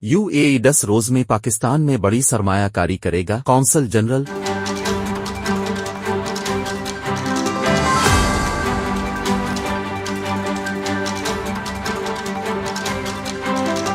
UAE 10 روز میں پاکستان میں بڑی سرمایہ کاری کرے گا کونسل جنرل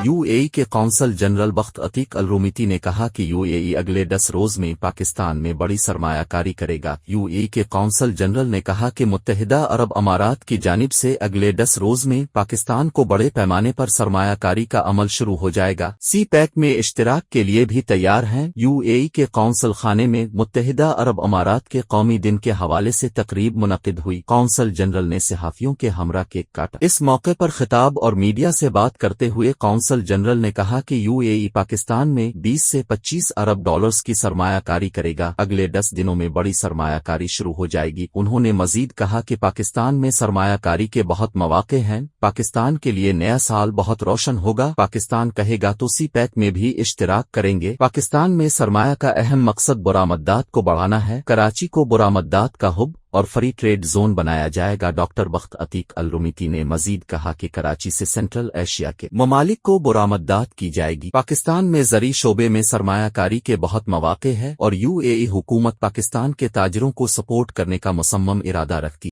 UAE کے قونصل جنرل بخت عتیق الرومیتی نے کہا کہ UAE اگلے 10 روز میں پاکستان میں بڑی سرمایہ کاری کرے گا۔ UAE کے قونصل جنرل نے کہا کہ متحدہ عرب امارات کی جانب سے اگلے 10 روز میں پاکستان کو بڑے پیمانے پر سرمایہ کاری کا عمل شروع ہو جائے گا۔ سی پیک میں اشتراک کے لیے بھی تیار ہیں۔ UAE کے قونصل خانے میں متحدہ عرب امارات کے قومی دن کے حوالے سے تقریب منعقد ہوئی۔ قونصل جنرل نے صحافیوں کے ہمراہ کیک کاٹا۔ اس موقع پر خطاب اور میڈیا سے بات کرتے ہوئے قونصل جنرل نے کہا کہ UAE پاکستان میں 20 سے 25 ارب ڈالرز کی سرمایہ کاری کرے گا۔ اگلے 10 دنوں میں بڑی سرمایہ کاری شروع ہو جائے گی۔ انہوں نے مزید کہا کہ پاکستان میں سرمایہ کاری کے بہت مواقع ہیں۔ پاکستان کے لیے نیا سال بہت روشن ہوگا۔ پاکستان کہے گا تو سی پیک میں بھی اشتراک کریں گے۔ پاکستان میں سرمایہ کا اہم مقصد برآمدات کو بڑھانا ہے۔ کراچی کو برآمدات کا ہب اور فری ٹریڈ زون بنایا جائے گا۔ ڈاکٹر بخت عتیق الرومیتی نے مزید کہا کہ کراچی سے سینٹرل ایشیا کے ممالک کو برآمدات کی جائے گی۔ پاکستان میں زرعی شعبے میں سرمایہ کاری کے بہت مواقع ہے اور UAE حکومت پاکستان کے تاجروں کو سپورٹ کرنے کا مصمم ارادہ رکھتی